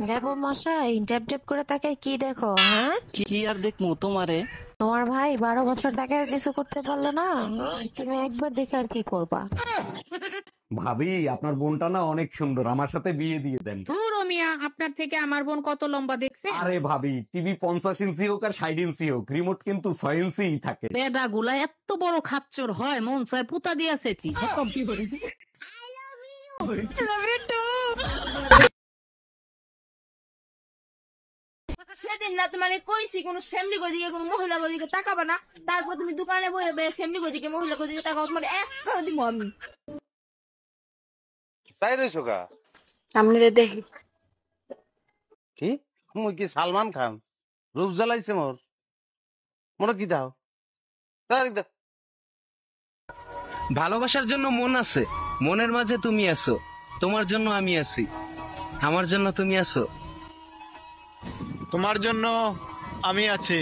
রেবো মশাই, tap tap করে তাকায় কি দেখো? হ্যাঁ, কি আর দেখমু তোমারে? তোমার ভাই 12 বছর তাকে কিছু করতে পারলো না, তুমি একবার দেখে আর কি করবা? ভাবি, আপনার বোনটা না অনেক সুন্দর, আমার সাথে বিয়ে দিয়ে দেন। ধুর ও মিয়া, আপনার থেকে আমার বোন কত লম্বা দেখছেন? আরে ভাবি, টিভি 50 ইঞ্চি হোক আর 60 ইঞ্চি হোক, রিমোট কিন্তু 6 ইঞ্চি থাকে। বেডা গুলা এত বড় খাচ্চর হয়, মন চায় পুতা দিয়াছেছি। সেদিন না তোমার কইছি কোন ফ্যামিলি গদিকে কোন মহিলা গদিকে তাকাবা না, তারপর তুমি দোকানে বসে ফ্যামিলি গদিকে মহিলা গদিকে তাকাও, তোমার একটা দিব আমি। চাই রইছো গা? সামনে দেখি কি মুই কি সালমান খান? রূপ জ্বালাইছে মোর, মোরা কি দাও? দাও। ভালোবাসার জন্য মন আছে, মনের মাঝে তুমি আছো, তোমার জন্য আমি আছি, আমার জন্য তুমি আছো। তোমার জন্য আমি আছি।